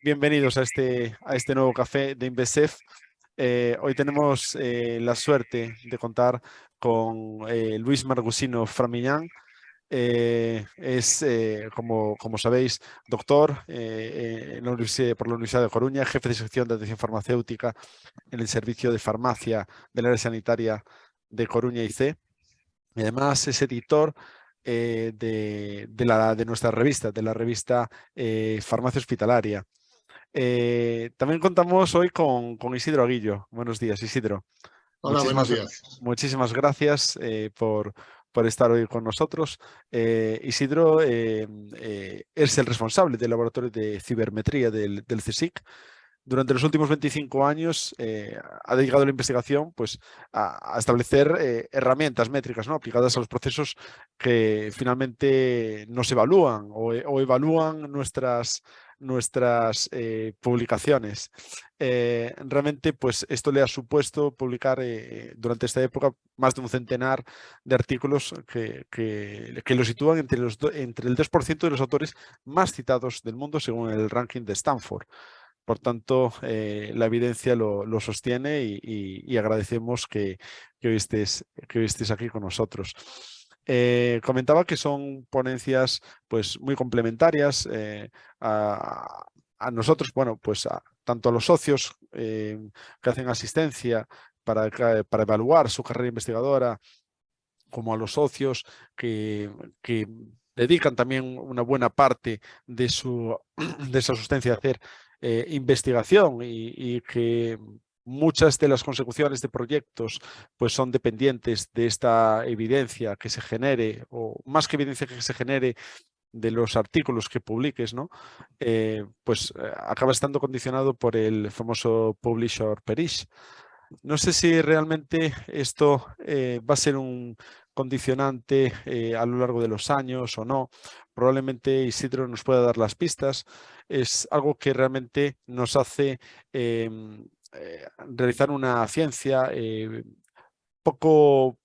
bienvenidos a este nuevo café de Investef. Hoy tenemos la suerte de contar con Luis Margusino Framiñán. Como sabéis, doctor por la Universidad de Coruña, jefe de sección de atención farmacéutica en el servicio de farmacia del área sanitaria de Coruña IC. Y además es editor de nuestra revista, de la revista Farmacia Hospitalaria. También contamos hoy con Isidro Aguillo. Buenos días, Isidro. Hola, buenos Muchísimas, días. muchísimas gracias por estar hoy con nosotros. Isidro es el responsable del laboratorio de cibermetría del CSIC. Durante los últimos 25 años ha dedicado la investigación pues, a establecer herramientas métricas, ¿no?, aplicadas a los procesos que finalmente nos evalúan o evalúan nuestras publicaciones. Realmente, pues esto le ha supuesto publicar durante esta época más de un centenar de artículos que lo sitúan entre el 2% de los autores más citados del mundo según el ranking de Stanford. Por tanto, la evidencia lo sostiene y agradecemos que hoy estés aquí con nosotros. Comentaba que son ponencias pues, muy complementarias a nosotros, bueno, pues tanto a los socios que hacen asistencia para evaluar su carrera investigadora, como a los socios que dedican también una buena parte de su asistencia a hacer investigación y que muchas de las consecuciones de proyectos pues son dependientes de esta evidencia que se genere, o más que evidencia que se genere, de los artículos que publiques, ¿no? Acaba estando condicionado por el famoso publish or perish. No sé si realmente esto va a ser un condicionante a lo largo de los años o no. Probablemente Isidro nos pueda dar las pistas. Es algo que realmente nos hace realizar una ciencia poco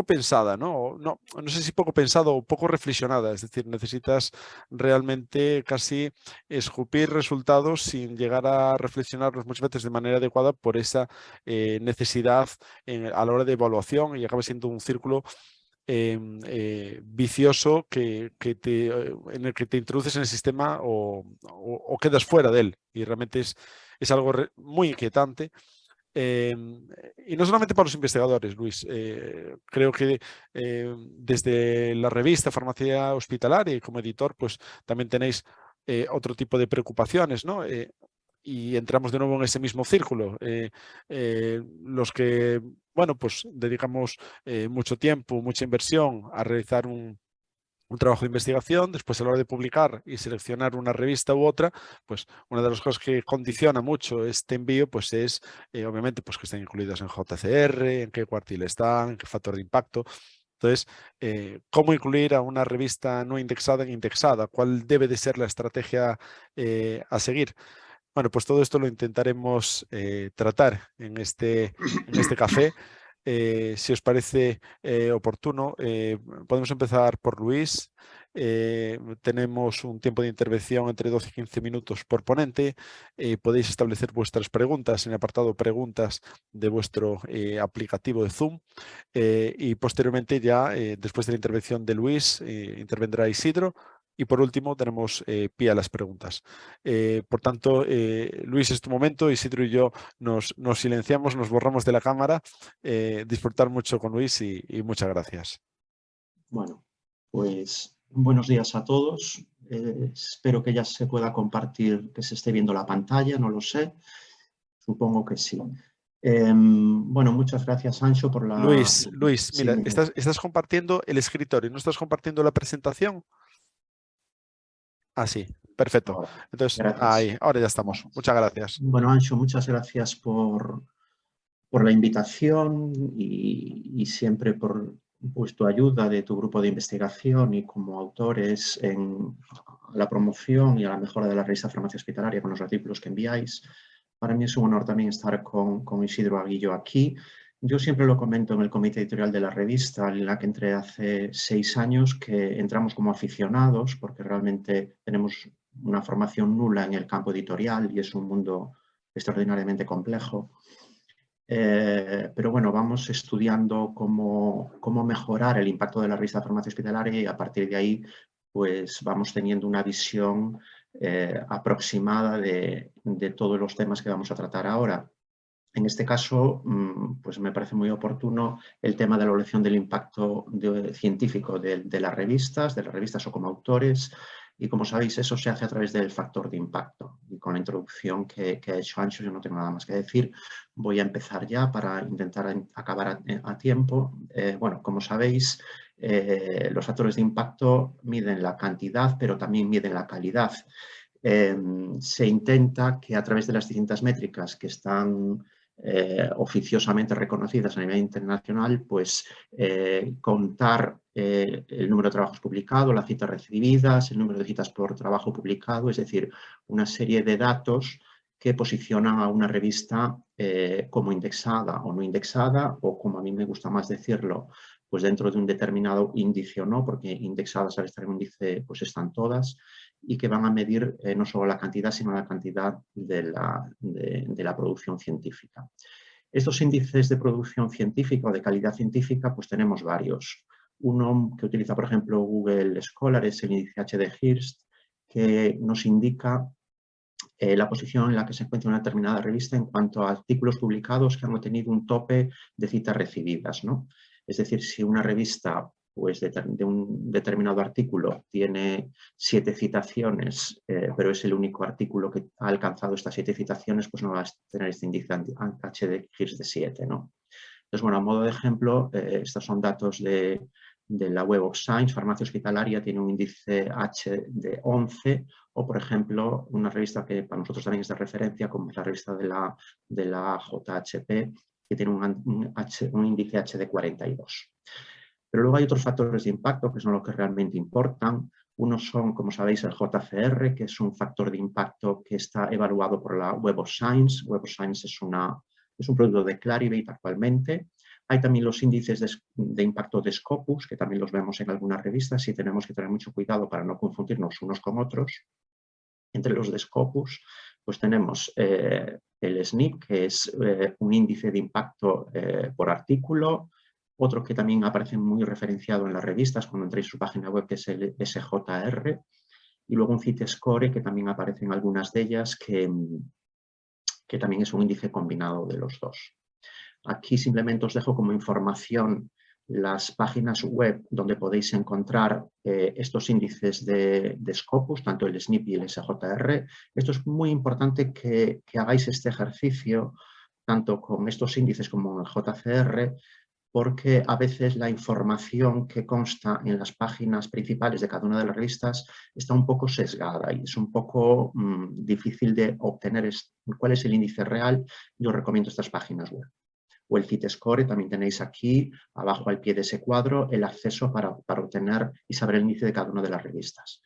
pensada, ¿no? No sé si poco pensada o poco reflexionada. Es decir, necesitas realmente casi escupir resultados sin llegar a reflexionarlos muchas veces de manera adecuada por esa necesidad a la hora de evaluación, y acaba siendo un círculo vicioso en el que te introduces en el sistema o quedas fuera de él. Y realmente es algo muy inquietante. Y no solamente para los investigadores, Luis. Creo que desde la revista Farmacia Hospitalaria y como editor, pues también tenéis otro tipo de preocupaciones, ¿no? Y entramos de nuevo en ese mismo círculo. Los que, bueno, pues dedicamos mucho tiempo, mucha inversión a realizar un trabajo de investigación, después a la hora de publicar y seleccionar una revista u otra, pues una de las cosas que condiciona mucho este envío pues es obviamente pues que estén incluidas en JCR, en qué cuartil están, en qué factor de impacto. Entonces, ¿cómo incluir a una revista no indexada en indexada? ¿Cuál debe de ser la estrategia a seguir? Bueno, pues todo esto lo intentaremos tratar en este café. Si os parece oportuno, podemos empezar por Luis. Tenemos un tiempo de intervención entre 12 y 15 minutos por ponente. Podéis establecer vuestras preguntas en el apartado preguntas de vuestro aplicativo de Zoom. Y posteriormente ya, después de la intervención de Luis, intervendrá Isidro. Y por último tenemos pie a las preguntas. Por tanto, Luis, es tu momento. Isidro y yo nos silenciamos, nos borramos de la cámara. Disfrutar mucho con Luis y muchas gracias. Bueno, pues buenos días a todos. Espero que ya se pueda compartir, que se esté viendo la pantalla, no lo sé. Supongo que sí. Bueno, muchas gracias, Ancho, por la... Luis, Sí, mira, estás compartiendo el escritorio, ¿no estás compartiendo la presentación? Ah, sí, perfecto. ahora. Entonces, Gracias. ahí, ahora ya estamos. Muchas gracias. Bueno, Ancho, muchas gracias por la invitación y siempre por pues, tu ayuda de tu grupo de investigación y como autores en la promoción y a la mejora de la revista Farmacia Hospitalaria con los artículos que enviáis. Para mí es un honor también estar con Isidro Aguillo aquí. Yo siempre lo comento en el comité editorial de la revista, en la que entré hace 6 años, que entramos como aficionados, porque realmente tenemos una formación nula en el campo editorial y es un mundo extraordinariamente complejo. Pero bueno, vamos estudiando cómo mejorar el impacto de la revista de farmacia hospitalaria y a partir de ahí pues vamos teniendo una visión aproximada de todos los temas que vamos a tratar ahora. En este caso, pues me parece muy oportuno el tema de la evaluación del impacto científico de las revistas o como autores. Y como sabéis, eso se hace a través del factor de impacto. Y con la introducción que ha hecho Anxo, yo no tengo nada más que decir. Voy a empezar ya para intentar acabar a tiempo. Bueno, como sabéis, los factores de impacto miden la cantidad, pero también miden la calidad. Se intenta que a través de las distintas métricas que están oficiosamente reconocidas a nivel internacional, pues contar el número de trabajos publicados, las citas recibidas, el número de citas por trabajo publicado, es decir, una serie de datos que posicionan a una revista como indexada o no indexada, o como a mí me gusta más decirlo, pues dentro de un determinado índice o no, porque indexadas al estar en un índice pues están todas, y que van a medir no solo la cantidad, sino la cantidad de la producción científica. Estos índices de producción científica o de calidad científica, pues tenemos varios. Uno que utiliza, por ejemplo, Google Scholar es el índice H de Hirst, que nos indica la posición en la que se encuentra una determinada revista en cuanto a artículos publicados que han obtenido un tope de citas recibidas, ¿no? Es decir, si una revista pues, de un determinado artículo tiene 7 citaciones, pero es el único artículo que ha alcanzado estas 7 citaciones, pues no va a tener este índice H de Hirsch de 7, ¿no? Entonces, bueno, a modo de ejemplo, estos son datos de la Web of Science. Farmacia hospitalaria tiene un índice H de 11, o por ejemplo, una revista que para nosotros también es de referencia, como es la revista de la JHP, que tiene un índice H de 42. Pero luego hay otros factores de impacto que son los que realmente importan. Unos son, como sabéis, el JCR, que es un factor de impacto que está evaluado por la Web of Science. Web of Science es un producto de Clarivate actualmente. Hay también los índices de impacto de Scopus, que también los vemos en algunas revistas y tenemos que tener mucho cuidado para no confundirnos unos con otros. Entre los de Scopus, pues tenemos el SNP, que es un índice de impacto por artículo. Otro que también aparece muy referenciado en las revistas cuando entréis a su página web, que es el SJR. Y luego un CITE-SCORE, que también aparece en algunas de ellas, que también es un índice combinado de los dos. Aquí simplemente os dejo como información las páginas web donde podéis encontrar estos índices de Scopus, tanto el SNP y el SJR. Esto es muy importante que hagáis este ejercicio, tanto con estos índices como el JCR, porque a veces la información que consta en las páginas principales de cada una de las revistas está un poco sesgada y es un poco difícil de obtener cuál es el índice real. Yo recomiendo estas páginas web. O el CITE-SCORE, también tenéis aquí, abajo al pie de ese cuadro, el acceso para obtener y saber el índice de cada una de las revistas.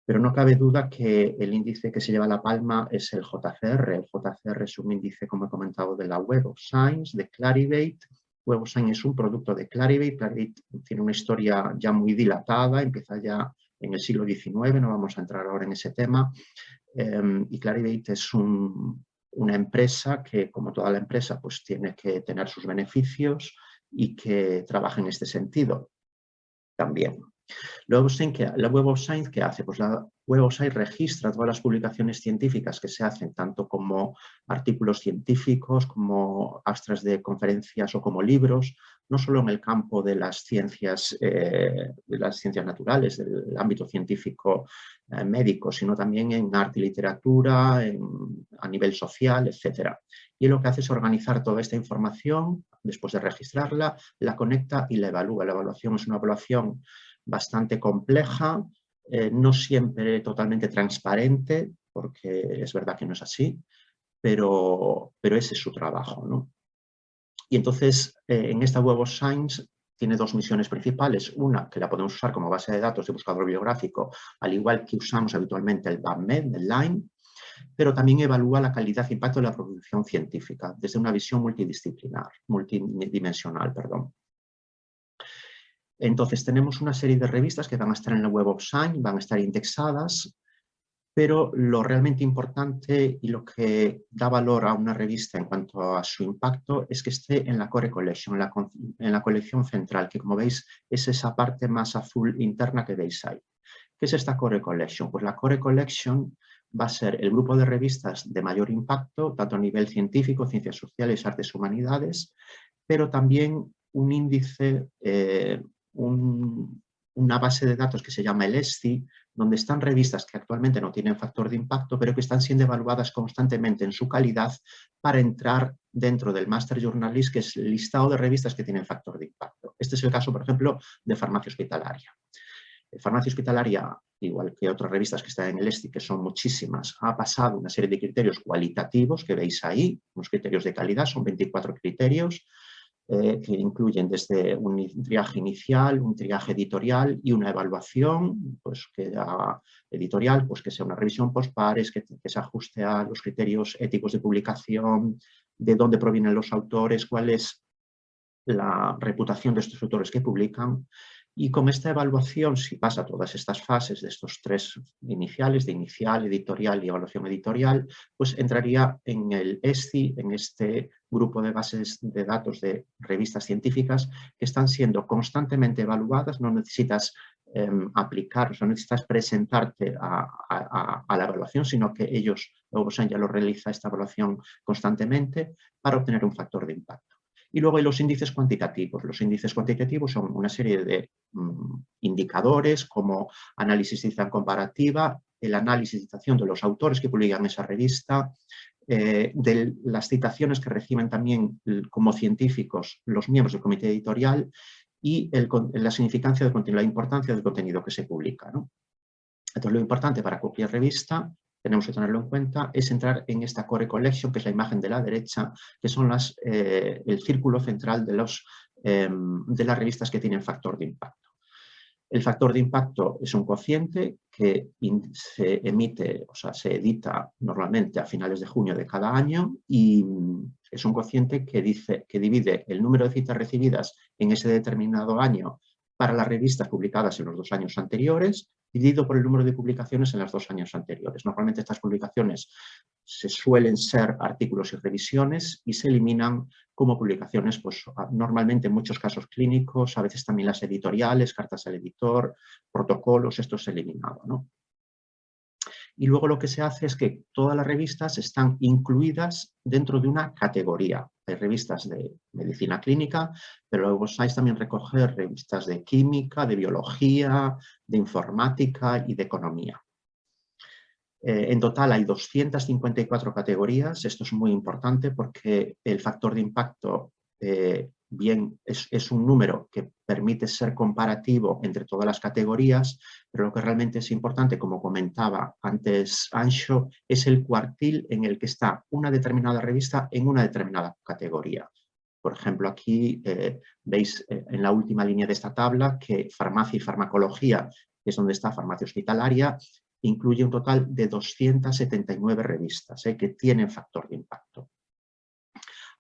Pero no cabe duda que el índice que se lleva la palma es el JCR. El JCR es un índice, como he comentado, de la Web of Science, de Clarivate. Web of Science es un producto de Clarivate. Clarivate tiene una historia ya muy dilatada, empieza ya en el siglo XIX, no vamos a entrar ahora en ese tema. Y Clarivate es una empresa que, como toda la empresa, pues tiene que tener sus beneficios y que trabaja en este sentido también. Luego, la Web of Science, ¿qué hace? Pues la Web of Science registra todas las publicaciones científicas que se hacen, tanto como artículos científicos, como abstracts de conferencias o como libros, no solo en el campo de las ciencias naturales, del ámbito científico médico, sino también en arte y literatura, a nivel social, etc. Y lo que hace es organizar toda esta información, después de registrarla, la conecta y la evalúa. La evaluación es una evaluación bastante compleja, no siempre totalmente transparente, porque es verdad que no es así, pero ese es su trabajo, ¿no? Y entonces, en esta Web of Science tiene dos misiones principales. Una, que la podemos usar como base de datos de buscador bibliográfico, al igual que usamos habitualmente el PubMed, el Lime, pero también evalúa la calidad e impacto de la producción científica desde una visión multidimensional. Entonces, tenemos una serie de revistas que van a estar en la Web of Science, van a estar indexadas. pero lo realmente importante y lo que da valor a una revista en cuanto a su impacto es que esté en la Core Collection, en la colección central, que como veis es esa parte más azul interna que veis ahí. ¿Qué es esta Core Collection? Pues la Core Collection va a ser el grupo de revistas de mayor impacto, tanto a nivel científico, ciencias sociales, artes, humanidades, pero también un índice, una base de datos que se llama el ESCI, donde están revistas que actualmente no tienen factor de impacto, pero que están siendo evaluadas constantemente en su calidad para entrar dentro del Master Journalist, que es el listado de revistas que tienen factor de impacto. Este es el caso, por ejemplo, de Farmacia Hospitalaria. Farmacia Hospitalaria, igual que otras revistas que están en el ESCI, que son muchísimas, ha pasado una serie de criterios cualitativos que veis ahí, unos criterios de calidad, son 24 criterios, que incluyen desde un triaje inicial, un triaje editorial y una evaluación, pues que editorial, pues que sea una revisión postpares, que se ajuste a los criterios éticos de publicación, de dónde provienen los autores, cuál es la reputación de estos autores que publican. Y con esta evaluación, si pasa todas estas fases de estos tres iniciales, de inicial, editorial y evaluación editorial, pues entraría en el ESCI, en este grupo de bases de datos de revistas científicas que están siendo constantemente evaluadas. No necesitas aplicar, o sea, no necesitas presentarte a la evaluación, sino que ellos, Obosan ya lo realiza esta evaluación constantemente para obtener un factor de impacto. Y luego hay los índices cuantitativos. Los índices cuantitativos son una serie de indicadores como análisis de citación comparativa, el análisis de citación de los autores que publican esa revista, de las citaciones que reciben también como científicos los miembros del comité editorial y la significancia del contenido, la importancia del contenido que se publica, ¿no? Entonces, lo importante para cualquier revista, tenemos que tenerlo en cuenta, es entrar en esta Core Collection, que es la imagen de la derecha, que son el círculo central de las revistas que tienen factor de impacto. El factor de impacto es un cociente que se emite, o sea, se edita normalmente a finales de junio de cada año y es un cociente que divide el número de citas recibidas en ese determinado año para las revistas publicadas en los 2 años anteriores, dividido por el número de publicaciones en los 2 años anteriores. Normalmente estas publicaciones suelen ser artículos y revisiones y se eliminan como publicaciones, pues normalmente en muchos casos clínicos, a veces también las editoriales, cartas al editor, protocolos, esto es eliminado, ¿no? Y luego lo que se hace es que todas las revistas están incluidas dentro de una categoría. Hay revistas de medicina clínica, pero luego vais también recoger revistas de química, de biología, de informática y de economía. En total hay 254 categorías. Esto es muy importante porque el factor de impacto bien es un número que permite ser comparativo entre todas las categorías, pero lo que realmente es importante, como comentaba antes Anxo, es el cuartil en el que está una determinada revista en una determinada categoría. Por ejemplo, aquí veis en la última línea de esta tabla que farmacia y farmacología, que es donde está farmacia hospitalaria, incluye un total de 279 revistas que tienen factor de impacto.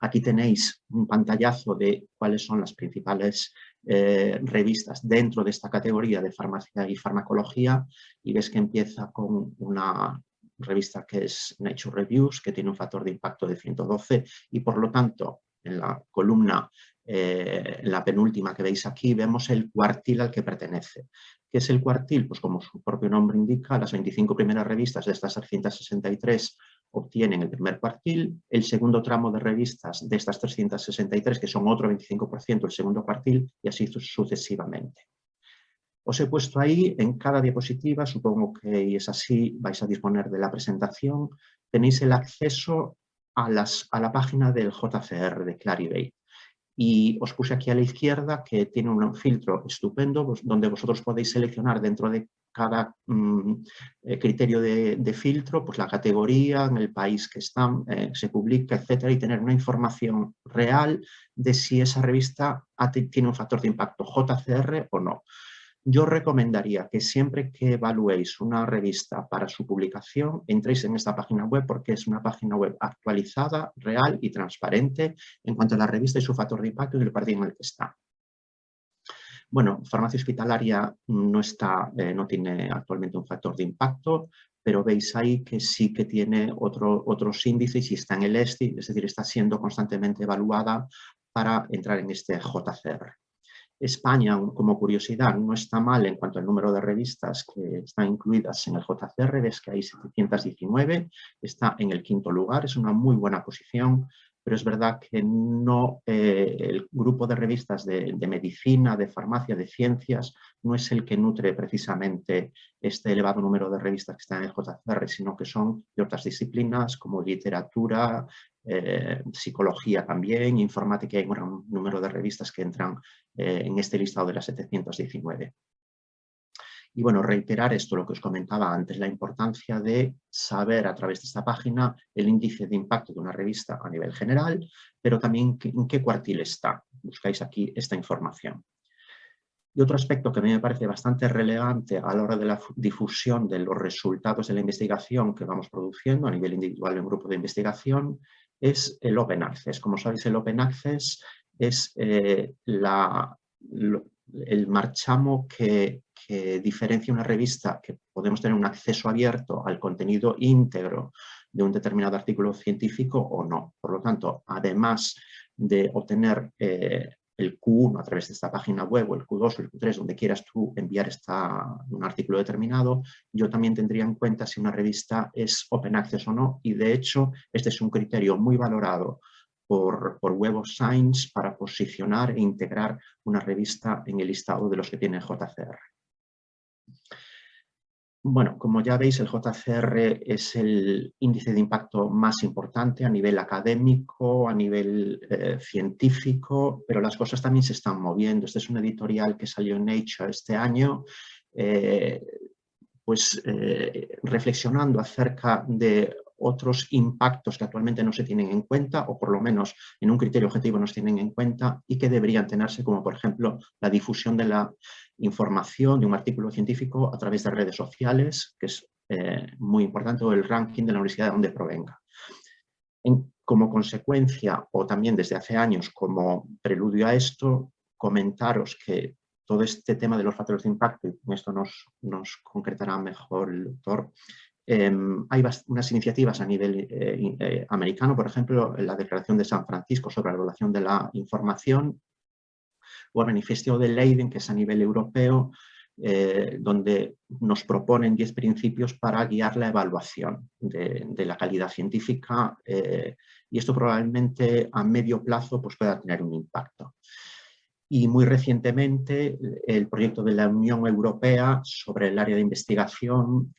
Aquí tenéis un pantallazo de cuáles son las principales revistas dentro de esta categoría de farmacia y farmacología y ves que empieza con una revista que es Nature Reviews, que tiene un factor de impacto de 112 y por lo tanto en la columna, la penúltima que veis aquí, vemos el cuartil al que pertenece. ¿Qué es el cuartil? Pues como su propio nombre indica, las 25 primeras revistas de estas 363 obtienen el primer cuartil, el segundo tramo de revistas de estas 363, que son otro 25%, el segundo cuartil, y así sucesivamente. Os he puesto ahí en cada diapositiva, supongo que es así, vais a disponer de la presentación, tenéis el acceso a la página del JCR de Clarivate. Y os puse aquí a la izquierda que tiene un filtro estupendo donde vosotros podéis seleccionar dentro de cada criterio de filtro, pues la categoría, en el país que están, se publica, etcétera, y tener una información real de si esa revista tiene un factor de impacto JCR o no. Yo recomendaría que siempre que evaluéis una revista para su publicación, entréis en esta página web porque es una página web actualizada, real y transparente en cuanto a la revista y su factor de impacto y el partido en el que está. Bueno, farmacia hospitalaria no tiene actualmente un factor de impacto, pero veis ahí que sí que tiene otros índices y está en el ESTI, es decir, está siendo constantemente evaluada para entrar en este JCR. España, como curiosidad, no está mal en cuanto al número de revistas que están incluidas en el JCR, ves que hay 719, está en el 5º lugar, es una muy buena posición, pero es verdad que no, el grupo de revistas de medicina, de farmacia, de ciencias, no es el que nutre precisamente este elevado número de revistas que están en el JCR, sino que son de otras disciplinas como literatura, psicología también, informática, y hay un gran número de revistas que entran en este listado de las 719. Y bueno, reiterar esto, lo que os comentaba antes, la importancia de saber a través de esta página el índice de impacto de una revista a nivel general, pero también en qué cuartil está. Buscáis aquí esta información. Y otro aspecto que a mí me parece bastante relevante a la hora de la difusión de los resultados de la investigación que vamos produciendo a nivel individual en grupo de investigación es el Open Access. Como sabéis, el Open Access es el marchamo que diferencia una revista que podemos tener un acceso abierto al contenido íntegro de un determinado artículo científico o no. Por lo tanto, además de obtener el Q1 a través de esta página web o el Q2 o el Q3, donde quieras tú enviar un artículo determinado, yo también tendría en cuenta si una revista es Open Access o no, y de hecho este es un criterio muy valorado por Web of Science para posicionar e integrar una revista en el listado de los que tiene JCR. Bueno, como ya veis, el JCR es el índice de impacto más importante a nivel académico, a nivel científico, pero las cosas también se están moviendo. Este es un editorial que salió en Nature este año, reflexionando acerca de otros impactos que actualmente no se tienen en cuenta, o por lo menos en un criterio objetivo no se tienen en cuenta y que deberían tenerse, como por ejemplo la difusión de la información de un artículo científico a través de redes sociales, que es muy importante, o el ranking de la universidad de donde provenga. Como consecuencia, o también desde hace años como preludio a esto, comentaros que todo este tema de los factores de impacto, y con esto nos concretará mejor el doctor, hay unas iniciativas a nivel americano, por ejemplo, la Declaración de San Francisco sobre la evaluación de la información, o el Manifiesto de Leiden, que es a nivel europeo, donde nos proponen 10 principios para guiar la evaluación de la calidad científica, y esto probablemente a medio plazo pues, pueda tener un impacto. Y muy recientemente el proyecto de la Unión Europea sobre el área de investigación,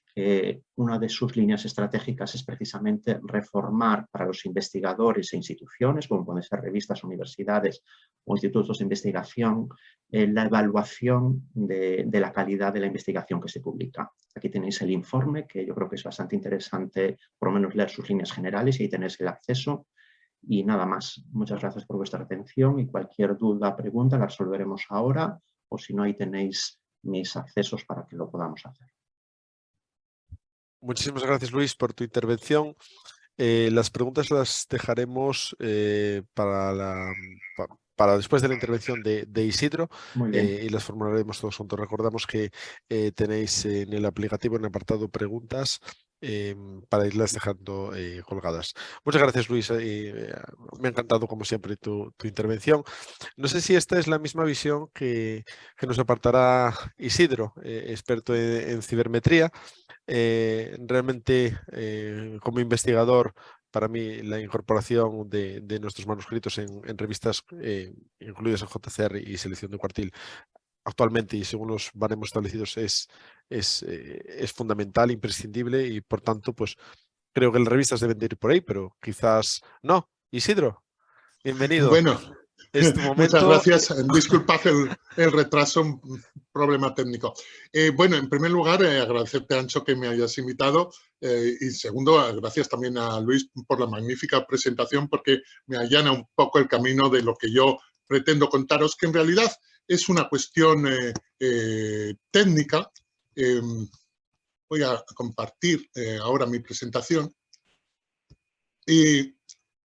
una de sus líneas estratégicas es precisamente reformar para los investigadores e instituciones, como pueden ser revistas, universidades o institutos de investigación, la evaluación de la calidad de la investigación que se publica. Aquí tenéis el informe, que yo creo que es bastante interesante, por lo menos leer sus líneas generales y ahí tenéis el acceso. Y nada más, muchas gracias por vuestra atención y cualquier duda o pregunta la resolveremos ahora, o si no, ahí tenéis mis accesos para que lo podamos hacer. Muchísimas gracias, Luis, por tu intervención. Las preguntas las dejaremos para después de la intervención de Isidro, y las formularemos todos juntos. Recordamos que tenéis en el aplicativo, en el apartado preguntas, para irlas dejando colgadas. Muchas gracias, Luis. Me ha encantado, como siempre, tu intervención. No sé si esta es la misma visión que nos apartará Isidro, experto en cibermetría. Realmente, como investigador, para mí la incorporación de nuestros manuscritos en revistas incluidas en JCR y selección de cuartil actualmente y según los baremos establecidos es fundamental, imprescindible, y por tanto pues creo que las revistas deben de ir por ahí, pero quizás no. Isidro, bienvenido. Bueno, es tu momento. Muchas gracias. Disculpad el retraso, un problema técnico. Bueno, en primer lugar, agradecerte, Ancho, que me hayas invitado, y segundo, gracias también a Luis por la magnífica presentación, porque me allana un poco el camino de lo que yo pretendo contaros, que en realidad es una cuestión técnica. Voy a compartir ahora mi presentación. Y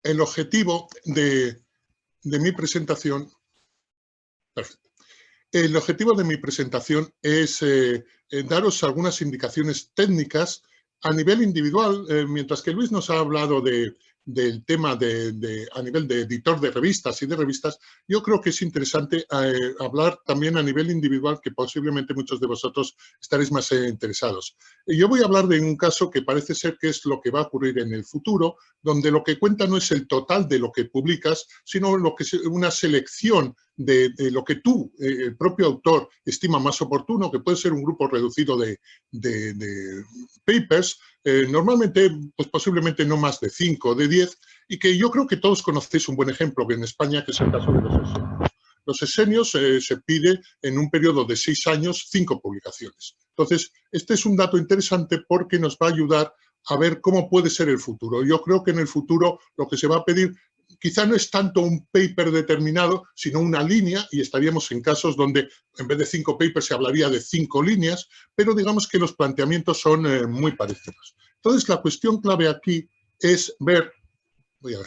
el objetivo de mi presentación, perfecto. El objetivo de mi presentación es daros algunas indicaciones técnicas a nivel individual, mientras que Luis nos ha hablado del tema a nivel de editor de revistas y de revistas, yo creo que es interesante hablar también a nivel individual, que posiblemente muchos de vosotros estaréis más interesados. Yo voy a hablar de un caso que parece ser que es lo que va a ocurrir en el futuro, donde lo que cuenta no es el total de lo que publicas, sino una selección de lo que tú, el propio autor, estima más oportuno, que puede ser un grupo reducido de papers, normalmente, pues posiblemente no más de 5 o de 10, y que yo creo que todos conocéis un buen ejemplo que en España, que es el caso de los esenios. Los esenios se pide en un periodo de 6 años 5 publicaciones. Entonces, este es un dato interesante porque nos va a ayudar a ver cómo puede ser el futuro. Yo creo que en el futuro lo que se va a pedir quizá no es tanto un paper determinado, sino una línea, y estaríamos en casos donde en vez de 5 papers se hablaría de 5 líneas, pero digamos que los planteamientos son muy parecidos. Entonces, la cuestión clave aquí es ver, voy a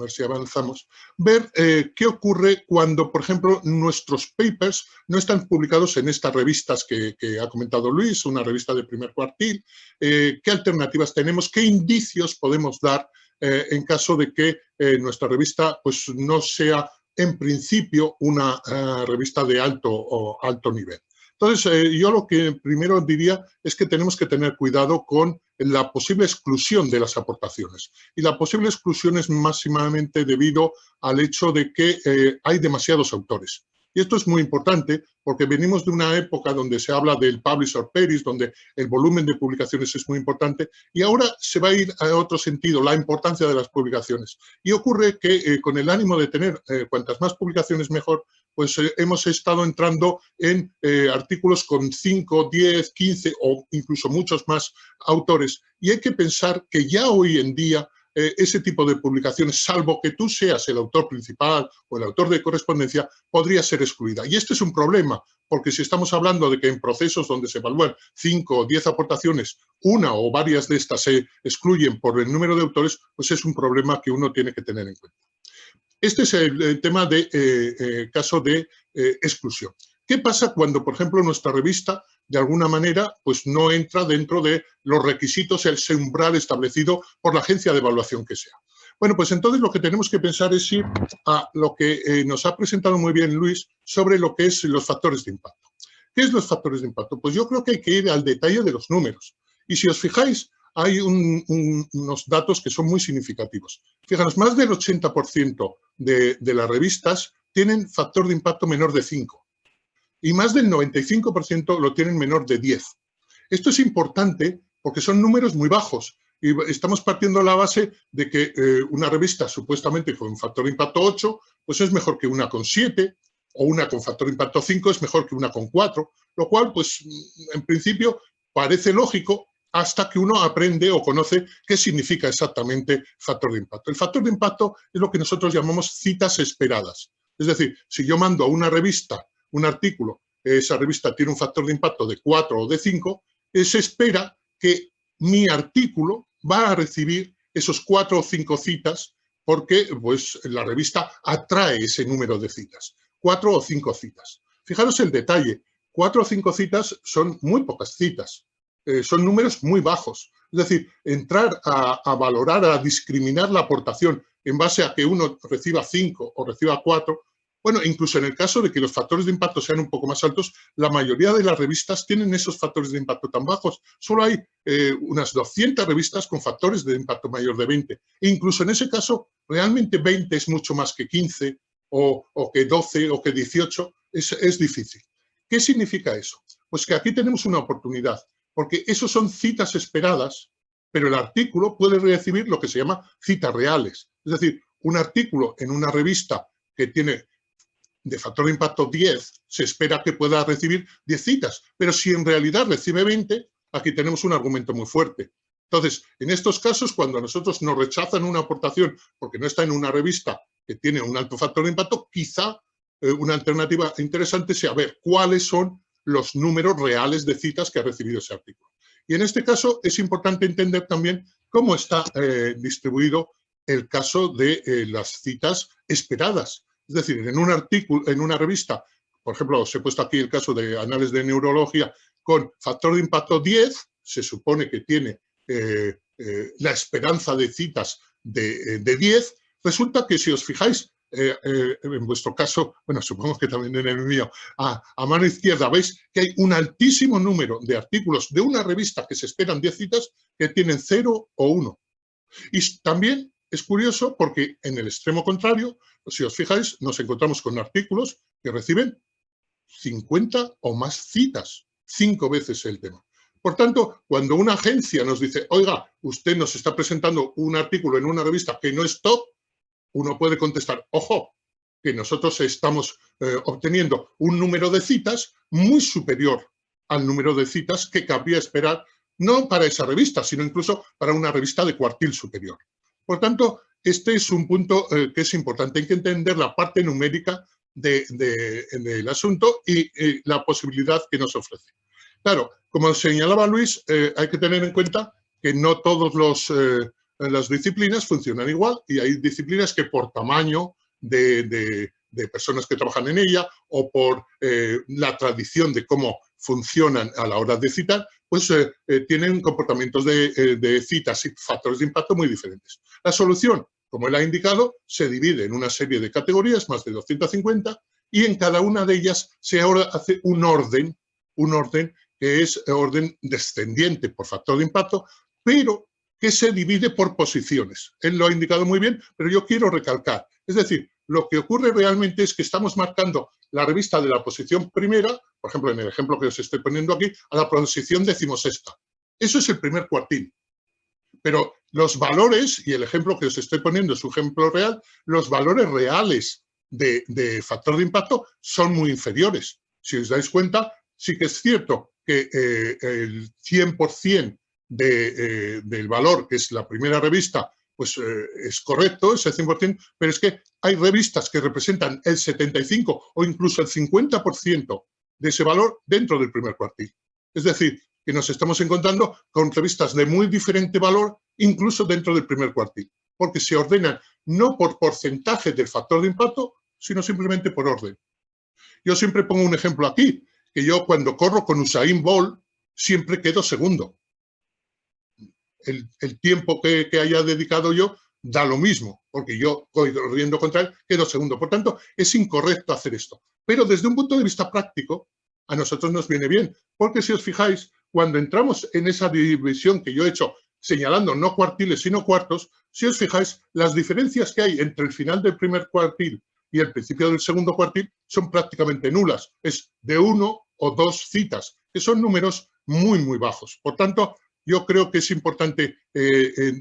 ver si avanzamos, ver qué ocurre cuando, por ejemplo, nuestros papers no están publicados en estas revistas que ha comentado Luis, una revista de primer cuartil, qué alternativas tenemos, qué indicios podemos dar en caso de que nuestra revista pues, no sea en principio una revista de alto nivel. Entonces, yo lo que primero diría es que tenemos que tener cuidado con la posible exclusión de las aportaciones. Y la posible exclusión es máximamente debido al hecho de que hay demasiados autores. Y esto es muy importante porque venimos de una época donde se habla del publish or perish, donde el volumen de publicaciones es muy importante, y ahora se va a ir a otro sentido, la importancia de las publicaciones. Y ocurre que con el ánimo de tener cuantas más publicaciones mejor, pues hemos estado entrando en artículos con 5, 10, 15 o incluso muchos más autores. Y hay que pensar que ya hoy en día ese tipo de publicaciones, salvo que tú seas el autor principal o el autor de correspondencia, podría ser excluida. Y este es un problema, porque si estamos hablando de que en procesos donde se evalúan 5 o 10 aportaciones, una o varias de estas se excluyen por el número de autores, pues es un problema que uno tiene que tener en cuenta. Este es el tema de caso de exclusión. ¿Qué pasa cuando, por ejemplo, nuestra revista, de alguna manera, pues no entra dentro de los requisitos, el umbral establecido por la agencia de evaluación que sea? Bueno, pues entonces lo que tenemos que pensar es ir a lo que nos ha presentado muy bien Luis sobre lo que es los factores de impacto. ¿Qué es los factores de impacto? Pues yo creo que hay que ir al detalle de los números. Y si os fijáis, hay unos datos que son muy significativos. Fijaros, más del 80% de las revistas tienen factor de impacto menor de 5. Y más del 95% lo tienen menor de 10. Esto es importante porque son números muy bajos y estamos partiendo de la base de que una revista supuestamente con factor de impacto 8 pues es mejor que una con 7 o una con factor de impacto 5 es mejor que una con 4, lo cual pues en principio parece lógico hasta que uno aprende o conoce qué significa exactamente factor de impacto. El factor de impacto es lo que nosotros llamamos citas esperadas. Es decir, si yo mando a una revista un artículo, esa revista tiene un factor de impacto de 4 o de 5, se espera que mi artículo va a recibir esos 4 o 5 citas porque pues, la revista atrae ese número de citas, 4 o 5 citas. Fijaros el detalle, 4 o 5 citas son muy pocas citas, son números muy bajos. Es decir, entrar a valorar, a discriminar la aportación en base a que uno reciba 5 o reciba 4, bueno, incluso en el caso de que los factores de impacto sean un poco más altos, la mayoría de las revistas tienen esos factores de impacto tan bajos. Solo hay unas 200 revistas con factores de impacto mayor de 20. E incluso en ese caso, realmente 20 es mucho más que 15 o que 12 o que 18. Es difícil. ¿Qué significa eso? Pues que aquí tenemos una oportunidad, porque eso son citas esperadas, pero el artículo puede recibir lo que se llama citas reales. Es decir, un artículo en una revista que tiene de factor de impacto 10, se espera que pueda recibir 10 citas, pero si en realidad recibe 20, aquí tenemos un argumento muy fuerte. Entonces, en estos casos, cuando a nosotros nos rechazan una aportación porque no está en una revista que tiene un alto factor de impacto, quizá una alternativa interesante sea ver cuáles son los números reales de citas que ha recibido ese artículo. Y en este caso es importante entender también cómo está distribuido el caso de las citas esperadas. Es decir, en un artículo, en una revista, por ejemplo, os he puesto aquí el caso de Anales de Neurología, con factor de impacto 10, se supone que tiene la esperanza de citas de 10, resulta que si os fijáis, en vuestro caso, bueno, supongo que también en el mío, a mano izquierda veis que hay un altísimo número de artículos de una revista que se esperan 10 citas que tienen 0 o 1. Y también es curioso porque en el extremo contrario, si os fijáis, nos encontramos con artículos que reciben 50 o más citas, 5 veces el tema. Por tanto, cuando una agencia nos dice, oiga, usted nos está presentando un artículo en una revista que no es top, uno puede contestar, ojo, que nosotros estamos obteniendo un número de citas muy superior al número de citas que cabría esperar, no para esa revista, sino incluso para una revista de cuartil superior. Por tanto, este es un punto que es importante. Hay que entender la parte numérica del asunto y la posibilidad que nos ofrece. Claro, como señalaba Luis, hay que tener en cuenta que no todas las disciplinas funcionan igual y hay disciplinas que por tamaño de personas que trabajan en ella o por la tradición de cómo funcionan a la hora de citar, pues tienen comportamientos de citas y factores de impacto muy diferentes. La solución, como él ha indicado, se divide en una serie de categorías, más de 250, y en cada una de ellas se ahora hace un orden que es orden descendiente por factor de impacto, pero que se divide por posiciones. Él lo ha indicado muy bien, pero yo quiero recalcar. Es decir, lo que ocurre realmente es que estamos marcando la revista de la posición primera, por ejemplo, en el ejemplo que os estoy poniendo aquí, a la posición 16ª. Eso es el primer cuartil. Pero los valores, y el ejemplo que os estoy poniendo es un ejemplo real, los valores reales de factor de impacto son muy inferiores. Si os dais cuenta, sí que es cierto que el 100% del valor, que es la primera revista, pues es correcto, ese 100%, pero es que hay revistas que representan el 75% o incluso el 50% de ese valor dentro del primer cuartil. Es decir, que nos estamos encontrando con revistas de muy diferente valor, incluso dentro del primer cuartil, porque se ordenan no por porcentaje del factor de impacto, sino simplemente por orden. Yo siempre pongo un ejemplo aquí, que yo cuando corro con Usain Bolt siempre quedo segundo. El tiempo que haya dedicado yo da lo mismo, porque yo corriendo contra él quedo segundo. Por tanto, es incorrecto hacer esto. Pero desde un punto de vista práctico, a nosotros nos viene bien, porque si os fijáis, cuando entramos en esa división que yo he hecho señalando no cuartiles sino cuartos, si os fijáis, las diferencias que hay entre el final del primer cuartil y el principio del segundo cuartil son prácticamente nulas. Es de 1 o 2 citas, que son números muy, muy bajos. Por tanto, yo creo que es importante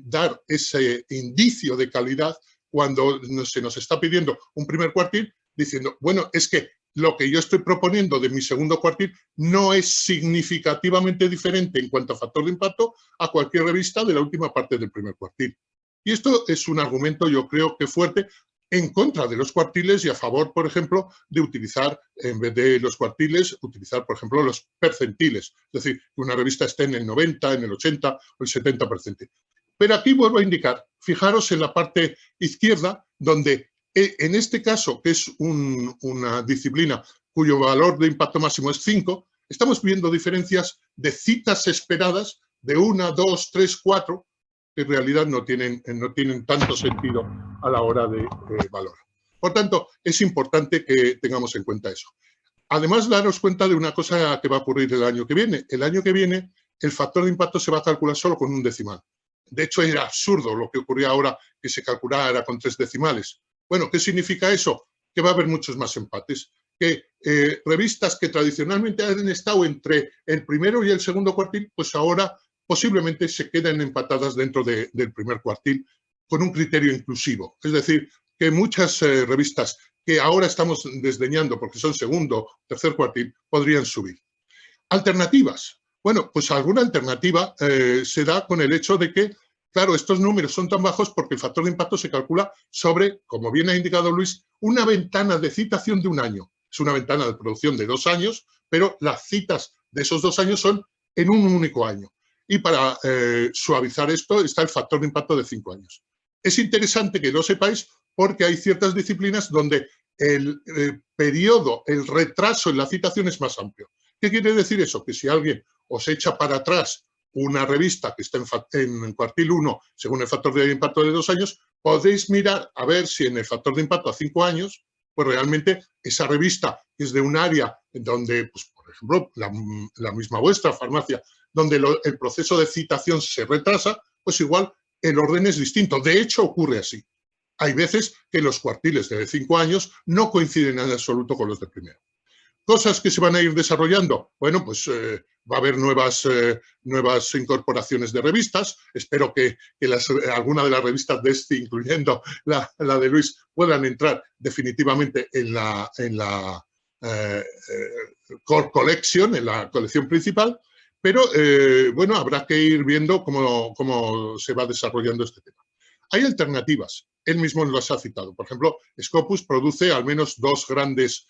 dar ese indicio de calidad cuando se nos está pidiendo un primer cuartil, diciendo, bueno, es que lo que yo estoy proponiendo de mi segundo cuartil no es significativamente diferente en cuanto a factor de impacto a cualquier revista de la última parte del primer cuartil. Y esto es un argumento, yo creo que fuerte, en contra de los cuartiles y a favor, por ejemplo, de utilizar, en vez de los cuartiles, utilizar, por ejemplo, los percentiles. Es decir, que una revista esté en el 90, en el 80 o el 70%. Pero aquí vuelvo a indicar, fijaros en la parte izquierda, donde en este caso, que es una disciplina cuyo valor de impacto máximo es 5, estamos viendo diferencias de citas esperadas de 1, 2, 3, 4, que en realidad no tienen tanto sentido a la hora de valor. Por tanto, es importante que tengamos en cuenta eso. Además, daros cuenta de una cosa que va a ocurrir el año que viene. El año que viene, el factor de impacto se va a calcular solo con un decimal. De hecho, era absurdo lo que ocurría ahora, que se calculara con 3 decimales. Bueno, ¿qué significa eso? Que va a haber muchos más empates. Que revistas que tradicionalmente han estado entre el primero y el segundo cuartil, pues ahora posiblemente se queden empatadas dentro del primer cuartil con un criterio inclusivo. Es decir, que muchas revistas que ahora estamos desdeñando porque son segundo, tercer cuartil, podrían subir. Alternativas. Bueno, pues alguna alternativa se da con el hecho de que, claro, estos números son tan bajos porque el factor de impacto se calcula sobre, como bien ha indicado Luis, una ventana de citación de un año. Es una ventana de producción de 2 años, pero las citas de esos 2 años son en un único año. Y para suavizar esto está el factor de impacto de 5 años. Es interesante que lo sepáis porque hay ciertas disciplinas donde el periodo, el retraso en la citación es más amplio. ¿Qué quiere decir eso? Que si alguien os echa para atrás una revista que está en cuartil 1, según el factor de impacto de 2 años, podéis mirar a ver si en el factor de impacto a 5 años, pues realmente esa revista es de un área en donde, pues, por ejemplo, la misma vuestra farmacia, donde el proceso de citación se retrasa, pues igual el orden es distinto. De hecho, ocurre así. Hay veces que los cuartiles de 5 años no coinciden en absoluto con los de primero. Cosas que se van a ir desarrollando. Bueno, pues va a haber nuevas incorporaciones de revistas. Espero que alguna de las revistas de este, incluyendo la de Luis, puedan entrar definitivamente en la Core Collection, en la colección principal. Pero, bueno, habrá que ir viendo cómo se va desarrollando este tema. Hay alternativas. Él mismo las ha citado. Por ejemplo, Scopus produce al menos 2 grandes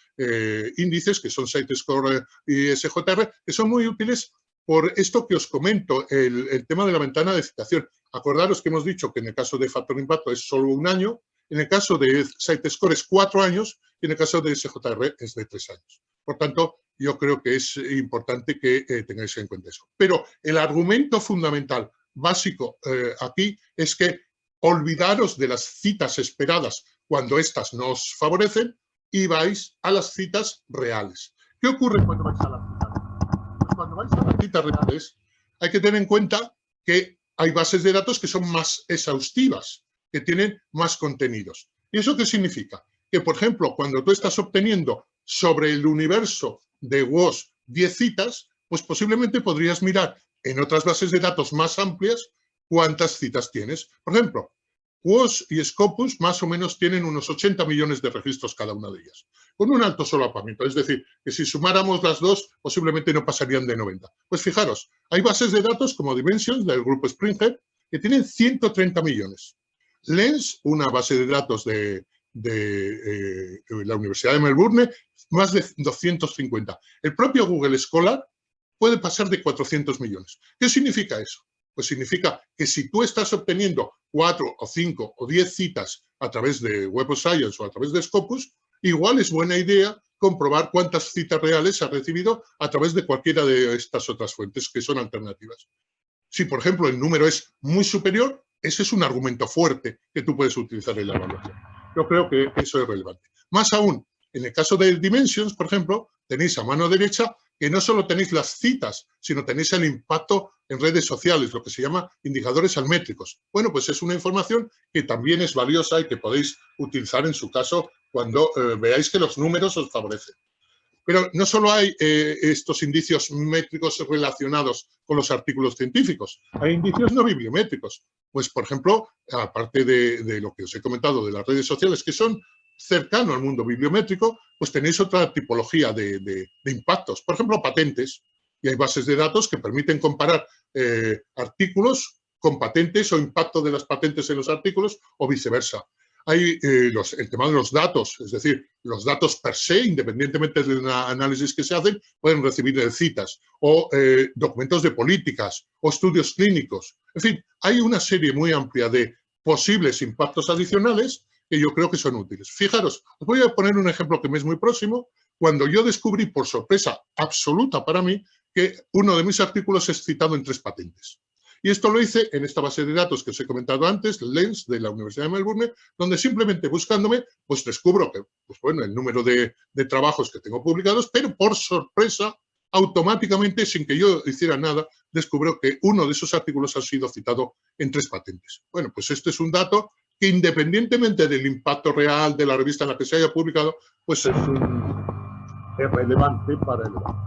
índices, que son Sitescore y SJR, que son muy útiles por esto que os comento, el tema de la ventana de citación. Acordaros que hemos dicho que en el caso de factor de impacto es solo 1 año, en el caso de Sitescore es 4 años y en el caso de SJR es de 3 años. Por tanto, yo creo que es importante que tengáis en cuenta eso. Pero el argumento fundamental, básico aquí, es que olvidaros de las citas esperadas cuando éstas no os favorecen y vais a las citas reales. ¿Qué ocurre cuando vais a las citas reales? Pues cuando vais a las citas reales hay que tener en cuenta que hay bases de datos que son más exhaustivas, que tienen más contenidos. ¿Y eso qué significa? Que, por ejemplo, cuando tú estás obteniendo sobre el universo de WOS 10 citas, pues posiblemente podrías mirar en otras bases de datos más amplias cuántas citas tienes. Por ejemplo, WOS y Scopus más o menos tienen unos 80 millones de registros cada una de ellas, con un alto solapamiento. Es decir, que si sumáramos las dos, posiblemente no pasarían de 90. Pues fijaros, hay bases de datos como Dimensions del grupo Springer que tienen 130 millones. Lens, una base de datos de la Universidad de Melbourne, más de 250. El propio Google Scholar puede pasar de 400 millones. ¿Qué significa eso? Pues significa que si tú estás obteniendo 4 o 5 o 10 citas a través de Web of Science o a través de Scopus, igual es buena idea comprobar cuántas citas reales has recibido a través de cualquiera de estas otras fuentes que son alternativas. Si, por ejemplo, el número es muy superior, ese es un argumento fuerte que tú puedes utilizar en la evaluación. Yo creo que eso es relevante. Más aún, en el caso de Dimensions, por ejemplo, tenéis a mano derecha que no solo tenéis las citas, sino tenéis el impacto en redes sociales, lo que se llama indicadores almétricos. Bueno, pues es una información que también es valiosa y que podéis utilizar en su caso cuando veáis que los números os favorecen. Pero no solo hay estos indicios métricos relacionados con los artículos científicos, hay indicios no bibliométricos. Pues, por ejemplo, aparte de lo que os he comentado de las redes sociales, que son cercano al mundo bibliométrico, pues tenéis otra tipología de impactos. Por ejemplo, patentes. Y hay bases de datos que permiten comparar artículos con patentes o impacto de las patentes en los artículos o viceversa. Hay el tema de los datos, es decir, los datos per se, independientemente del análisis que se hacen, pueden recibir citas o documentos de políticas o estudios clínicos. En fin, hay una serie muy amplia de posibles impactos adicionales que yo creo que son útiles. Fijaros, os voy a poner un ejemplo que me es muy próximo. Cuando yo descubrí, por sorpresa absoluta para mí, que uno de mis artículos es citado en 3 patentes. Y esto lo hice en esta base de datos que os he comentado antes, Lens, de la Universidad de Melbourne, donde simplemente buscándome, pues descubro que, pues bueno, el número de trabajos que tengo publicados, pero por sorpresa, automáticamente, sin que yo hiciera nada, descubro que uno de esos artículos ha sido citado en 3 patentes. Bueno, pues este es un dato que independientemente del impacto real de la revista en la que se haya publicado, pues es relevante para el debate.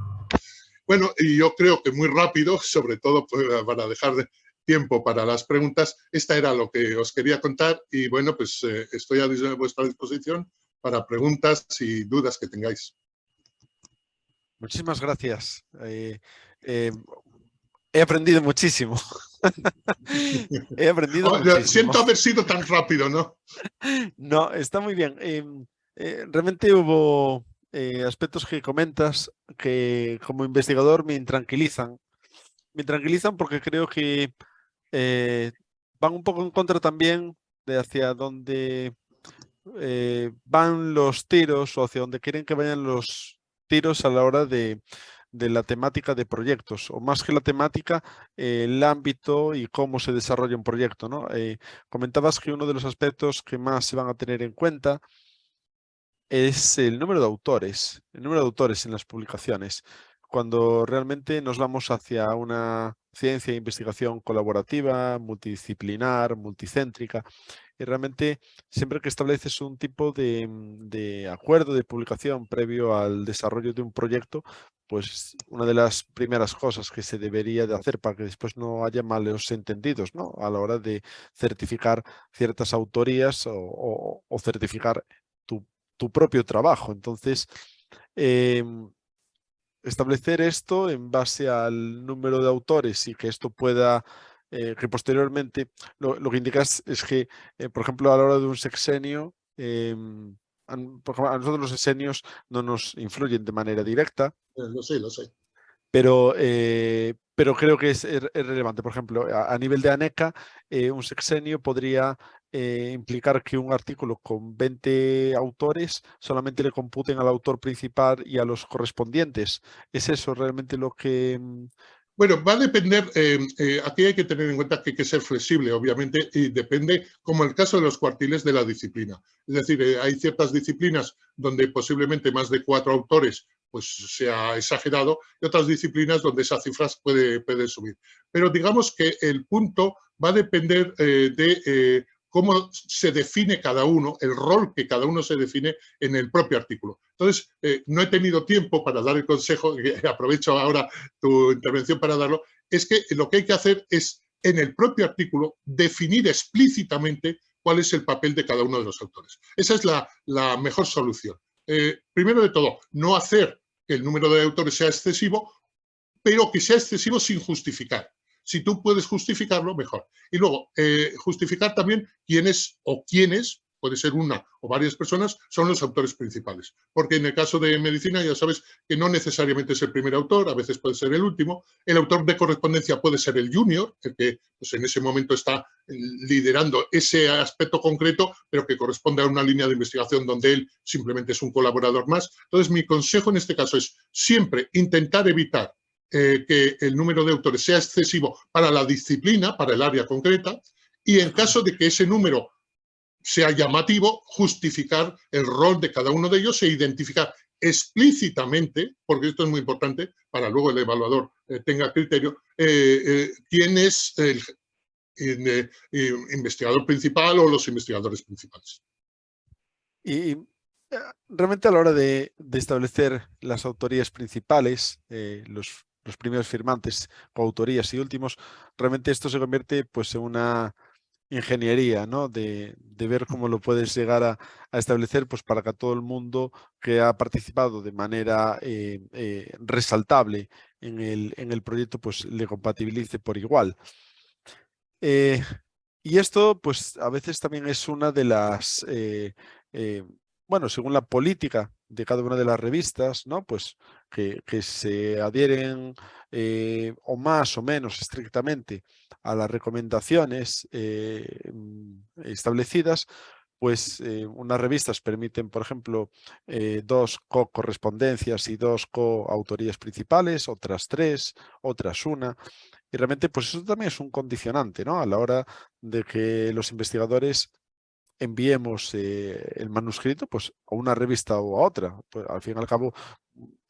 Bueno, y yo creo que muy rápido, sobre todo para dejar tiempo para las preguntas, esta era lo que os quería contar y bueno, pues estoy a vuestra disposición para preguntas y dudas que tengáis. Muchísimas gracias. He aprendido muchísimo. He aprendido muchísimo. Siento haber sido tan rápido, ¿no? No, está muy bien. Realmente hubo aspectos que comentas que como investigador me intranquilizan. Me tranquilizan porque creo que van un poco en contra también de hacia dónde van los tiros o hacia donde quieren que vayan los tiros a la hora de de la temática de proyectos, o más que la temática, el ámbito y cómo se desarrolla un proyecto, ¿no? Comentabas que uno de los aspectos que más se van a tener en cuenta es el número de autores en las publicaciones. Cuando realmente nos vamos hacia una ciencia e investigación colaborativa, multidisciplinar, multicéntrica, y realmente siempre que estableces un tipo de acuerdo de publicación previo al desarrollo de un proyecto, pues una de las primeras cosas que se debería de hacer para que después no haya malos entendidos, ¿no? A la hora de certificar ciertas autorías o certificar tu propio trabajo. Entonces, establecer esto en base al número de autores y que esto pueda, que posteriormente, lo que indicas es que, por ejemplo, a la hora de un sexenio, por ejemplo, a nosotros los sexenios no nos influyen de manera directa, Lo sé, lo sé. pero creo que es relevante. Por ejemplo, a nivel de ANECA, un sexenio podría implicar que un artículo con 20 autores solamente le computen al autor principal y a los correspondientes. ¿Es eso realmente lo que...? Bueno, va a depender, aquí hay que tener en cuenta que hay que ser flexible, obviamente, y depende, como el caso de los cuartiles, de la disciplina. Es decir, hay ciertas disciplinas donde posiblemente más de 4 autores pues sea exagerado, y otras disciplinas donde esa cifra puede subir. Pero digamos que el punto va a depender de cómo se define cada uno, el rol que cada uno se define en el propio artículo. Entonces, no he tenido tiempo para dar el consejo, aprovecho ahora tu intervención para darlo, es que lo que hay que hacer es, en el propio artículo, definir explícitamente cuál es el papel de cada uno de los autores. Esa es la mejor solución. Primero de todo, no hacer que el número de autores sea excesivo, pero que sea excesivo sin justificar. Si tú puedes justificarlo, mejor. Y luego, justificar también quiénes, puede ser una o varias personas, son los autores principales. Porque en el caso de medicina ya sabes que no necesariamente es el primer autor, a veces puede ser el último. El autor de correspondencia puede ser el junior, el que pues, en ese momento está liderando ese aspecto concreto, pero que corresponde a una línea de investigación donde él simplemente es un colaborador más. Entonces, mi consejo en este caso es siempre intentar evitar que el número de autores sea excesivo para la disciplina, para el área concreta, y en caso de que ese número sea llamativo, justificar el rol de cada uno de ellos e identificar explícitamente, porque esto es muy importante para luego el evaluador tenga criterio, quién es el investigador principal o los investigadores principales. Y realmente a la hora de establecer las autorías principales, los primeros firmantes, coautorías y últimos, realmente esto se convierte pues en una ingeniería, ¿no? De ver cómo lo puedes llegar a establecer pues para que a todo el mundo que ha participado de manera resaltable en el proyecto pues le compatibilice por igual. Y esto, pues, a veces también es una de las, bueno, según la política de cada una de las revistas, ¿no? Pues que se adhieren o más o menos estrictamente a las recomendaciones establecidas, pues unas revistas permiten, por ejemplo, 2 co-correspondencias y 2 coautorías principales, otras 3, otras 1. Y realmente, pues eso también es un condicionante, ¿no? A la hora de que los investigadores enviemos el manuscrito pues, a una revista o a otra. Pues, al fin y al cabo,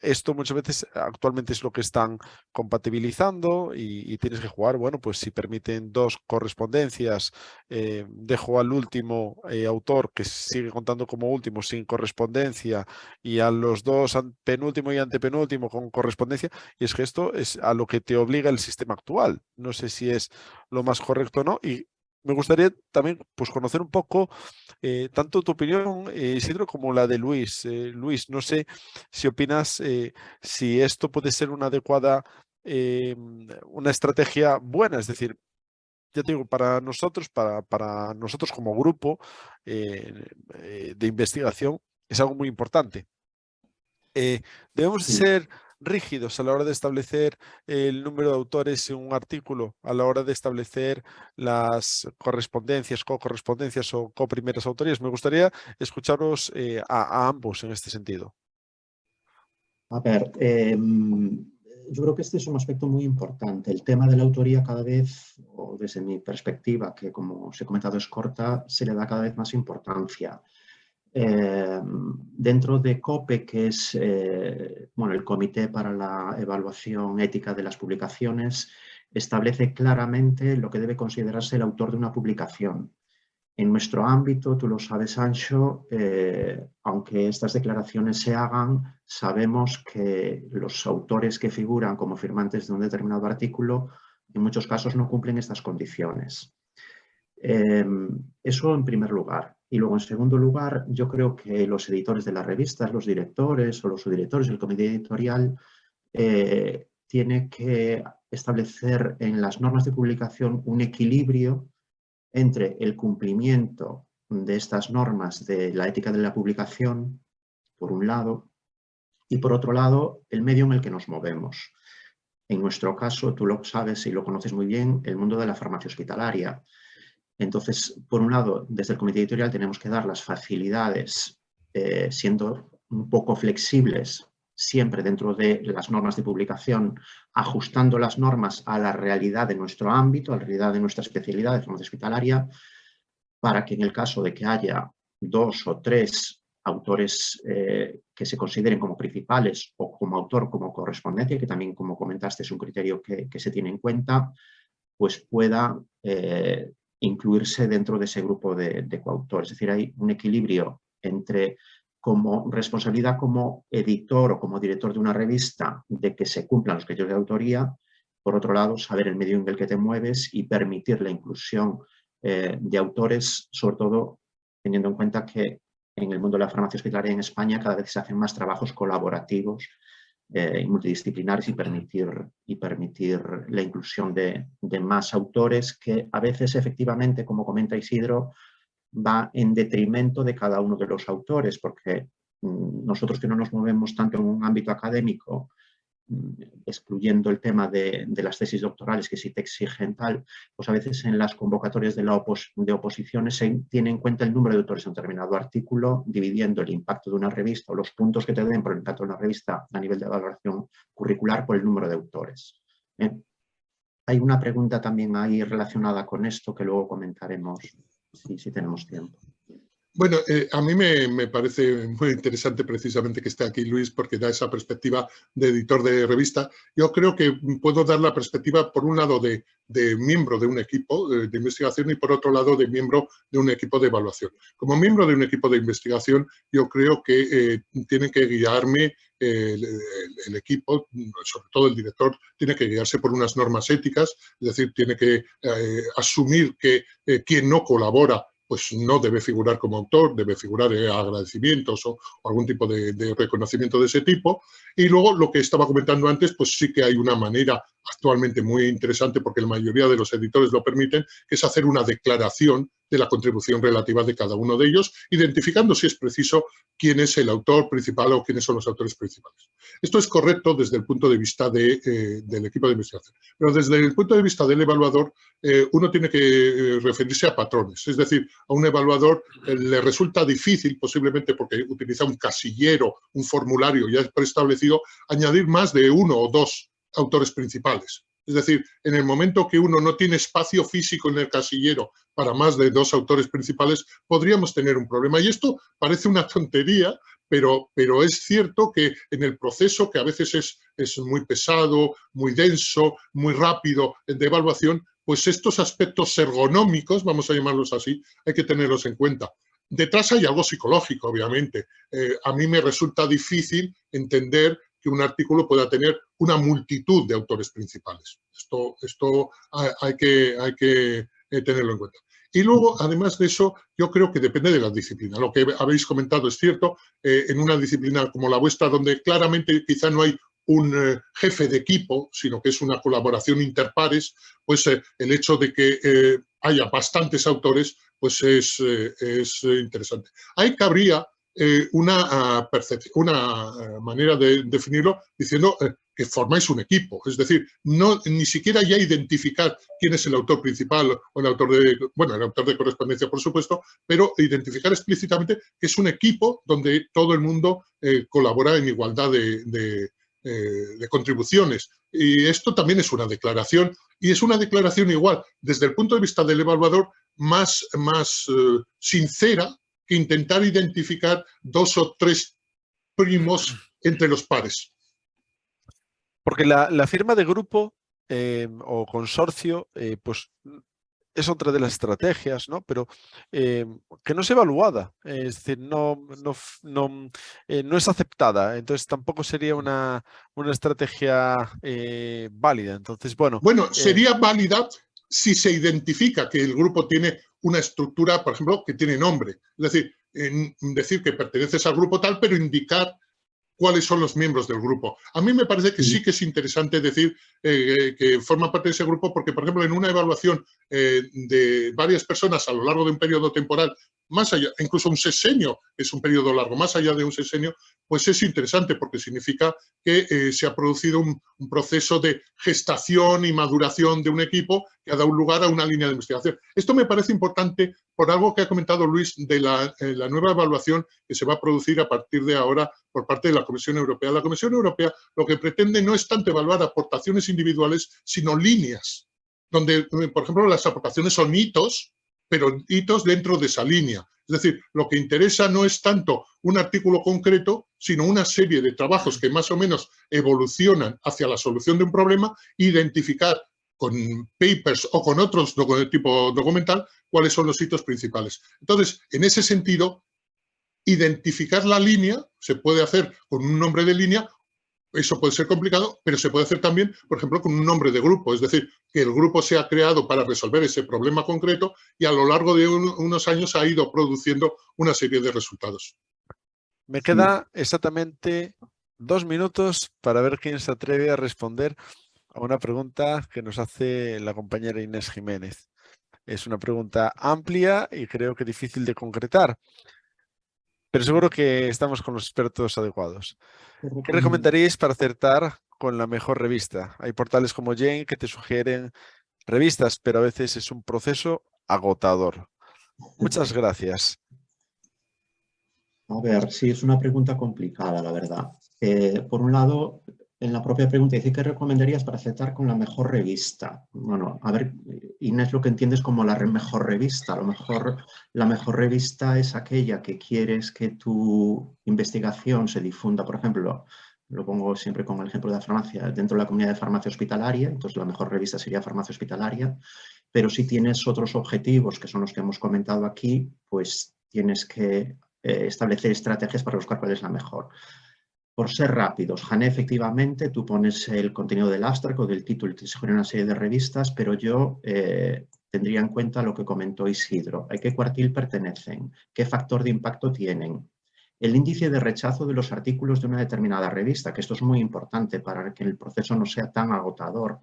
esto muchas veces actualmente es lo que están compatibilizando y tienes que jugar, bueno, pues si permiten 2 correspondencias, dejo al último autor que sigue contando como último sin correspondencia y a los 2 penúltimo y antepenúltimo con correspondencia, y es que esto es a lo que te obliga el sistema actual. No sé si es lo más correcto o no, y me gustaría también pues, conocer un poco tanto tu opinión, Isidro, como la de Luis. Luis, no sé si opinas si esto puede ser una adecuada, una estrategia buena, es decir, ya te digo, para nosotros como grupo de investigación es algo muy importante. Debemos ser rígidos a la hora de establecer el número de autores en un artículo, a la hora de establecer las correspondencias, co-correspondencias o co-primeras autorías. Me gustaría escucharos a ambos en este sentido. A ver, yo creo que este es un aspecto muy importante. El tema de la autoría cada vez, o desde mi perspectiva, que como os he comentado es corta, se le da cada vez más importancia. Dentro de COPE, que es bueno, el Comité para la Evaluación Ética de las Publicaciones, establece claramente lo que debe considerarse el autor de una publicación. En nuestro ámbito, tú lo sabes, Anxo, aunque estas declaraciones se hagan, sabemos que los autores que figuran como firmantes de un determinado artículo en muchos casos no cumplen estas condiciones. Eso en primer lugar. Y luego, en segundo lugar, yo creo que los editores de las revistas, los directores o los subdirectores del comité editorial tienen que establecer en las normas de publicación un equilibrio entre el cumplimiento de estas normas de la ética de la publicación, por un lado, y por otro lado, el medio en el que nos movemos. En nuestro caso, tú lo sabes y lo conoces muy bien, el mundo de la farmacia hospitalaria. Entonces, por un lado, desde el comité editorial tenemos que dar las facilidades, siendo un poco flexibles, siempre dentro de las normas de publicación, ajustando las normas a la realidad de nuestro ámbito, a la realidad de nuestra especialidad de farmacia hospitalaria, para que en el caso de que haya 2 o 3 autores que se consideren como principales o como autor, como correspondencia, que también, como comentaste, es un criterio que se tiene en cuenta, pues pueda incluirse dentro de ese grupo de coautores. Es decir, hay un equilibrio entre como responsabilidad como editor o como director de una revista de que se cumplan los criterios de autoría, por otro lado, saber el medio en el que te mueves y permitir la inclusión de autores, sobre todo teniendo en cuenta que en el mundo de la farmacia hospitalaria en España cada vez se hacen más trabajos colaborativos y multidisciplinares y permitir la inclusión de más autores que a veces efectivamente, como comenta Isidro, va en detrimento de cada uno de los autores, porque nosotros que no nos movemos tanto en un ámbito académico, excluyendo el tema de las tesis doctorales que sí te exigen tal, pues a veces en las convocatorias de oposiciones se tiene en cuenta el número de autores en un determinado artículo, dividiendo el impacto de una revista o los puntos que te den por el impacto de una revista a nivel de evaluación curricular por el número de autores. Hay una pregunta también ahí relacionada con esto que luego comentaremos si tenemos tiempo. Bueno, a mí me parece muy interesante precisamente que esté aquí Luis porque da esa perspectiva de editor de revista. Yo creo que puedo dar la perspectiva, por un lado, de miembro de un equipo de investigación y, por otro lado, de miembro de un equipo de evaluación. Como miembro de un equipo de investigación, yo creo que tiene que guiarme el equipo, sobre todo el director, tiene que guiarse por unas normas éticas, es decir, tiene que asumir que quien no colabora pues no debe figurar como autor, debe figurar agradecimientos o algún tipo de reconocimiento de ese tipo. Y luego, lo que estaba comentando antes, pues sí que hay una manera actualmente muy interesante, porque la mayoría de los editores lo permiten, que es hacer una declaración de la contribución relativa de cada uno de ellos, identificando, si es preciso, quién es el autor principal o quiénes son los autores principales. Esto es correcto desde el punto de vista del equipo de investigación. Pero desde el punto de vista del evaluador, uno tiene que referirse a patrones. Es decir, a un evaluador le resulta difícil, posiblemente porque utiliza un casillero, un formulario ya preestablecido, añadir más de 1 o 2 autores principales. Es decir, en el momento que uno no tiene espacio físico en el casillero para más de 2 autores principales, podríamos tener un problema. Y esto parece una tontería, pero es cierto que en el proceso, que a veces es muy pesado, muy denso, muy rápido de evaluación, pues estos aspectos ergonómicos, vamos a llamarlos así, hay que tenerlos en cuenta. Detrás hay algo psicológico, obviamente. A mí me resulta difícil entender que un artículo pueda tener una multitud de autores principales. Esto hay que tenerlo en cuenta. Y luego, además de eso, yo creo que depende de la disciplina. Lo que habéis comentado es cierto, en una disciplina como la vuestra, donde claramente quizá no hay un jefe de equipo, sino que es una colaboración interpares, pues el hecho de que haya bastantes autores, pues es interesante. Ahí cabría una manera de definirlo diciendo que formáis un equipo. Es decir, ni siquiera ya identificar quién es el autor principal o el autor de correspondencia, por supuesto, pero identificar explícitamente que es un equipo donde todo el mundo colabora en igualdad de contribuciones. Y esto también es una declaración, y es una declaración igual, desde el punto de vista del evaluador, más sincera que intentar identificar 2 o 3 primos entre los pares. Porque la firma de grupo o consorcio, pues es otra de las estrategias, ¿no? Pero que no es evaluada, es decir, no es aceptada, entonces tampoco sería una estrategia válida. Entonces, bueno. Bueno, sería válida si se identifica que el grupo tiene una estructura, por ejemplo, que tiene nombre. Es decir, decir que perteneces al grupo tal, pero indicar cuáles son los miembros del grupo. A mí me parece que sí que es interesante decir que forma parte de ese grupo porque, por ejemplo, en una evaluación de varias personas a lo largo de un periodo temporal, más allá, incluso un sexenio es un periodo largo, más allá de un sexenio, pues es interesante porque significa que se ha producido un proceso de gestación y maduración de un equipo que ha dado lugar a una línea de investigación. Esto me parece importante por algo que ha comentado Luis de la nueva evaluación que se va a producir a partir de ahora por parte de la Comisión Europea. La Comisión Europea lo que pretende no es tanto evaluar aportaciones individuales, sino líneas, donde, por ejemplo, las aportaciones son hitos, pero hitos dentro de esa línea. Es decir, lo que interesa no es tanto un artículo concreto, sino una serie de trabajos que más o menos evolucionan hacia la solución de un problema, identificar con papers o con otros de tipo documental cuáles son los hitos principales. Entonces, en ese sentido, identificar la línea se puede hacer con un nombre de línea. Eso puede ser complicado, pero se puede hacer también, por ejemplo, con un nombre de grupo. Es decir, que el grupo sea creado para resolver ese problema concreto y a lo largo de unos años ha ido produciendo una serie de resultados. Me queda exactamente 2 minutos para ver quién se atreve a responder a una pregunta que nos hace la compañera Inés Jiménez. Es una pregunta amplia y creo que difícil de concretar, pero seguro que estamos con los expertos adecuados. ¿Qué recomendaríais para acertar con la mejor revista? Hay portales como Jane que te sugieren revistas, pero a veces es un proceso agotador. Muchas gracias. A ver, sí, es una pregunta complicada, la verdad. Por un lado, en la propia pregunta dice, ¿qué recomendarías para aceptar con la mejor revista? Bueno, a ver, Inés lo que entiendes como la mejor revista. A lo mejor la mejor revista es aquella que quieres que tu investigación se difunda. Por ejemplo, lo pongo siempre con el ejemplo de la farmacia, dentro de la comunidad de farmacia hospitalaria, entonces la mejor revista sería farmacia hospitalaria, pero si tienes otros objetivos, que son los que hemos comentado aquí, pues tienes que establecer estrategias para buscar cuál es la mejor. Por ser rápidos, Jané, efectivamente, tú pones el contenido del abstract o del título y te sugiere una serie de revistas, pero yo tendría en cuenta lo que comentó Isidro. ¿A qué cuartil pertenecen? ¿Qué factor de impacto tienen? El índice de rechazo de los artículos de una determinada revista, que esto es muy importante para que el proceso no sea tan agotador.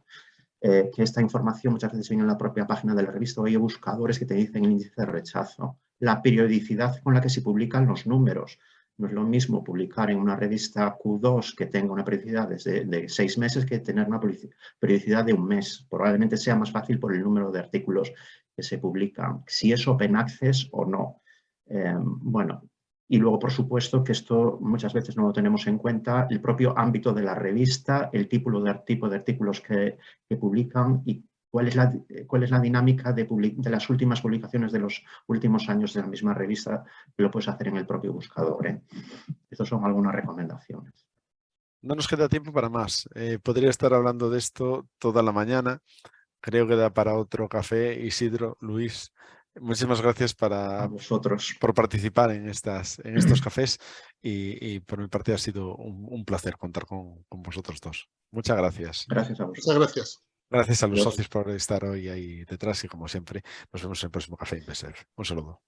Que esta información muchas veces viene en la propia página de la revista o hay buscadores que te dicen el índice de rechazo. La periodicidad con la que se publican los números. No es lo mismo publicar en una revista Q2 que tenga una periodicidad de 6 meses que tener una periodicidad de 1 mes. Probablemente sea más fácil por el número de artículos que se publican. Si es open access o no. Bueno, y luego, por supuesto, que esto muchas veces no lo tenemos en cuenta, el propio ámbito de la revista, el tipo de artículos que publican y cuál es la dinámica de las últimas publicaciones de los últimos años de la misma revista, que lo puedes hacer en el propio buscador. Estas son algunas recomendaciones. No nos queda tiempo para más. Podría estar hablando de esto toda la mañana. Creo que da para otro café. Isidro, Luis, muchísimas gracias por participar en estos cafés y por mi parte ha sido un placer contar con vosotros dos. Muchas gracias. Gracias a vosotros. Muchas gracias. Gracias a los socios por estar hoy ahí detrás y como siempre nos vemos en el próximo Café Investor. Un saludo.